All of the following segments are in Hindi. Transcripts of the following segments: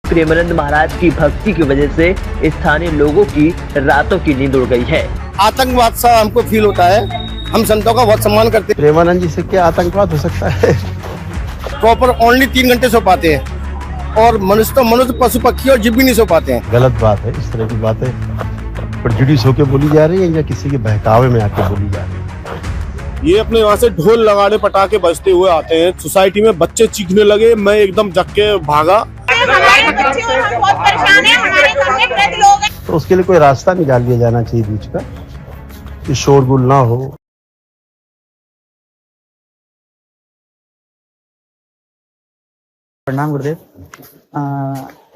प्रेमानंद महाराज की भक्ति की वजह से स्थानीय लोगों की रातों की नींद उड़ गई है। आतंकवाद सा हमको फील होता है। हम संतों का बहुत सम्मान करते हैं। प्रेमानंद जी से क्या आतंकवाद हो सकता है? प्रॉपर ओनली 3 घंटे सो पाते हैं और मनुष्य पशु पक्षी और जीव भी नहीं सो पाते हैं। गलत बात है। इस तरह की बातें प्रेजुडिस होकर बोली जा रही है या किसी के बहकावे में आके बोली जा रही है। ये अपने वहाँ से ढोल लगाने पटाखे बजते हुए आते हैं। सोसाइटी में बच्चे चीखने लगे, मैं एकदम जग के भागा। हमारे बच्चे और हम बहुत परेशान हैं। हमारे घर में वृद्ध लोग हैं। तो उसके लिए कोई रास्ता निकाल लिया जाना चाहिए बीच का, कि शोरगुल ना हो। प्रणाम गुरुदेव।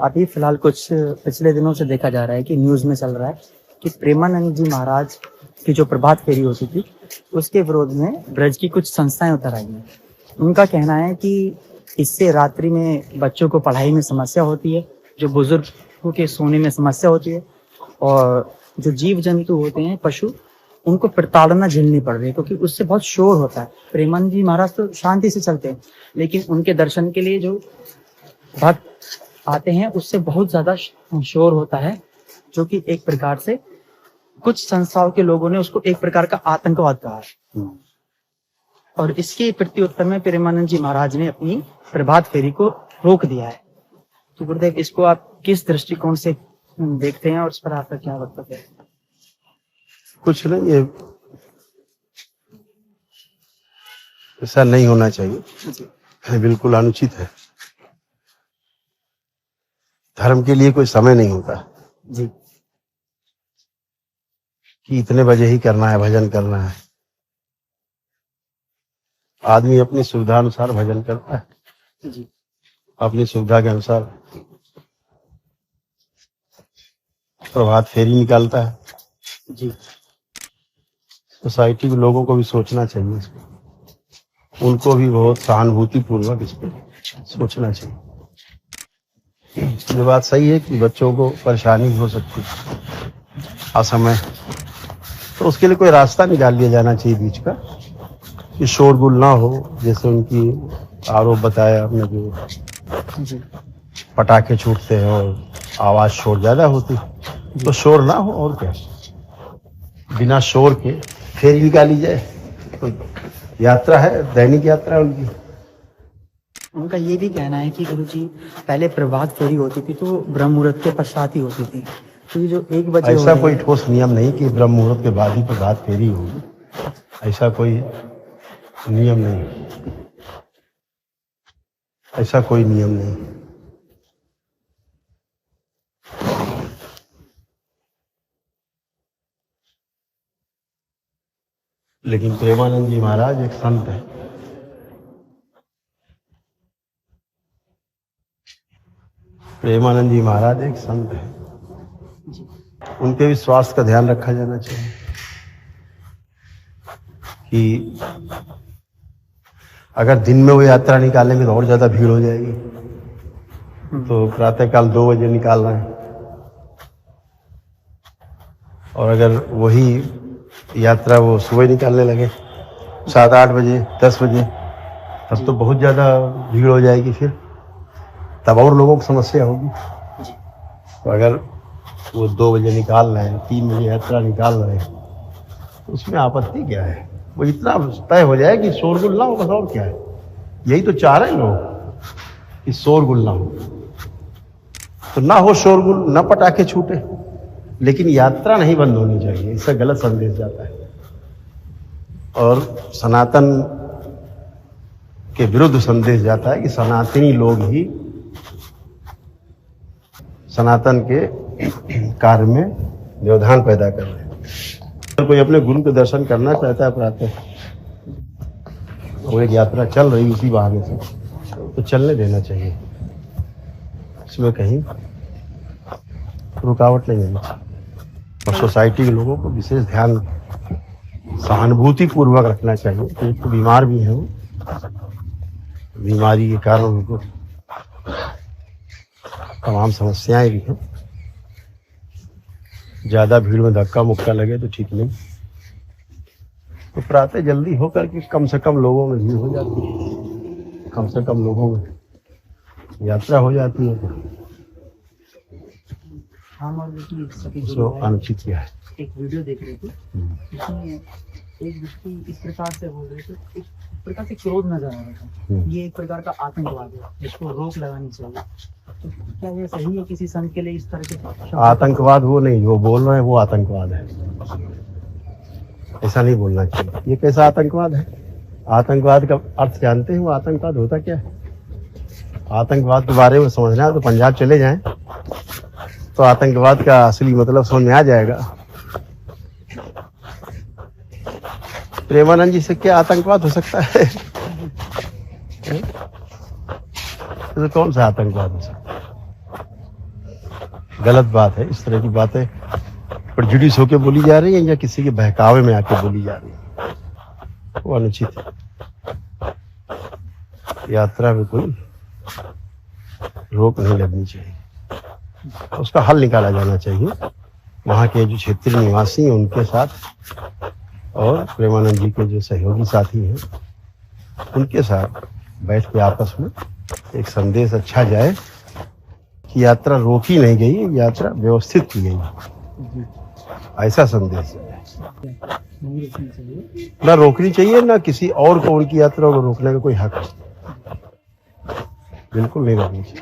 अभी फिलहाल कुछ पिछले दिनों से देखा जा रहा है कि न्यूज़ में चल रहा है कि प्रेमानंद जी महाराज की जो प्रभात फेरी होती थी उसके विरोध में ब्रज की कुछ संस्थाएं उतर आई हैं। उनका कहना है कि इससे रात्रि में बच्चों को पढ़ाई में समस्या होती है, जो बुजुर्गों के सोने में समस्या होती है, और जो जीव जंतु होते हैं पशु, उनको प्रताड़ना झेलनी पड़ रही है क्योंकि उससे बहुत शोर होता है। प्रेमानंद जी महाराज तो शांति से चलते हैं, लेकिन उनके दर्शन के लिए जो भक्त आते हैं उससे बहुत ज्यादा शोर होता है, जो कि एक प्रकार से कुछ संस्थाओं के लोगों ने उसको एक प्रकार का आतंकवाद कहा है। और इसके प्रत्युत्तर में प्रेमानंद जी महाराज ने अपनी प्रभात फेरी को रोक दिया है। तो गुरुदेव, इसको आप किस दृष्टिकोण से देखते हैं और इस पर आपका क्या वक्तव्य है? कुछ नहीं, ये ऐसा नहीं होना चाहिए, बिल्कुल अनुचित है। धर्म के लिए कोई समय नहीं होता जी, कि इतने बजे ही करना है, भजन करना है। आदमी अपनी सुविधा अनुसार भजन करता है, जी, अपनी सुविधा के अनुसार प्रभात फेरी निकालता है। जी, सोसाइटी के लोगों को भी सोचना चाहिए इस पर। उनको भी बहुत सहानुभूति पूर्वक इस पर सोचना चाहिए। ये बात सही है कि बच्चों को परेशानी भी हो सकती है असमय, तो उसके लिए कोई रास्ता निकाल लिया जाना चाहिए बीच का, कि शोरगुल ना हो। जैसे उनकी आरोप बताया आपने, जो पटाखे छूटते हैं और आवाज शोर ज्यादा होती है, तो शोर ना हो। और क्या, बिना शोर के फेरी निकाली जाए। तो यात्रा है, दैनिक यात्रा है उनकी। उनका ये भी कहना है कि गुरुजी, पहले प्रभात फेरी होती थी तो ब्रह्म मुहूर्त के पश्चात ही होती थी, तो ये जो 1 बजे ऐसा कोई ठोस नियम नहीं कि ब्रह्म मुहूर्त के बाद ही प्रभात फेरी होगी। ऐसा कोई नियम नहीं, ऐसा कोई नियम नहीं। लेकिन प्रेमानंद जी महाराज एक संत है। प्रेमानंद जी महाराज एक संत है, उनके भी स्वास्थ्य का ध्यान रखा जाना चाहिए। कि अगर दिन में वो यात्रा निकालेंगे तो और ज्यादा भीड़ हो जाएगी। तो प्रातःकाल 2 बजे निकाल रहे हैं, और अगर वही यात्रा वो सुबह निकालने लगे 7-8 बजे 10 बजे, तब तो बहुत ज्यादा भीड़ हो जाएगी। फिर तब और लोगों को समस्या होगी। तो अगर वो 2 बजे निकाल रहे हैं, 3 बजे यात्रा निकाल रहे हैं, तो उसमें आपत्ति क्या है? वो इतना तय हो जाए कि शोरगुल ना हो, बस। और क्या है, यही तो चाह रहे हैं लोग कि शोरगुल ना हो। तो ना हो शोरगुल, ना पटाखे छूटे, लेकिन यात्रा नहीं बंद होनी चाहिए। इससे गलत संदेश जाता है और सनातन के विरुद्ध संदेश जाता है कि सनातनी लोग ही सनातन के कार्य में व्यवधान पैदा कर रहे हैं। अगर कोई अपने गुरु के दर्शन करना चाहता है प्रातः, वो एक यात्रा चल रही उसी बहाने से, तो चलने देना चाहिए। इसमें कहीं रुकावट नहीं होनी चाहिए। और सोसाइटी के लोगों को विशेष ध्यान, सहानुभूति पूर्वक रखना चाहिए। कि तो बीमार भी है, वो बीमारी के कारण उनको तमाम समस्याएं भी हैं। ज्यादा भीड़ में धक्का मुक्का लगे तो ठीक नहीं। तो प्रातः जल्दी होकर के कम से कम लोगों में भीड़ हो जाती है, कम से कम लोगों में यात्रा हो जाती है। हम और देखिए सभी उसको गुरु भाई अनुचित किया है। एक वीडियो देख रहे थे जिसमें एक व्यक्ति इस प्रकार से बोल रहे थे, एक प्रकार से क्रोध नजर आ रहा था। ये एक प्रकार का आतंकवाद है, इसको रोक लगानी चाहिए। तो क्या ये सही है किसी संघ के लिए इस तरह के शब्द? आतंकवाद वो नहीं, जो बोल रहे हैं वो आतंकवाद है, ऐसा नहीं बोलना चाहिए। ये कैसा आतंकवाद है? आतंकवाद का अर्थ जानते हैं? वो आतंकवाद होता क्या है? आतंकवाद के बारे में समझना है तो पंजाब चले जाएं, तो आतंकवाद का असली मतलब समझ में आ जाएगा। प्रेमानंद जी से क्या आतंकवाद हो सकता है? तो कौन सा आतंकवाद हो सकता है? गलत बात है। इस तरह की बातें प्रेजुडिस होके बोली जा रही है या किसी के बहकावे में आके बोली जा रही है, वो अनुचित है। यात्रा में कोई रोक नहीं लगनी चाहिए, उसका हल निकाला जाना चाहिए। वहाँ के जो क्षेत्रीय निवासी हैं उनके साथ और प्रेमानंद जी के जो सहयोगी साथी हैं उनके साथ बैठ के आपस में एक संदेश अच्छा जाए कि यात्रा रोकी नहीं गई, यात्रा व्यवस्थित की गई, ऐसा संदेश है। नहीं रोकनी चाहिए। ना रोकनी चाहिए, ना किसी और को उनकी यात्रा को रोकने का कोई हक है। बिल्कुल नहीं रोकनी चाहिए।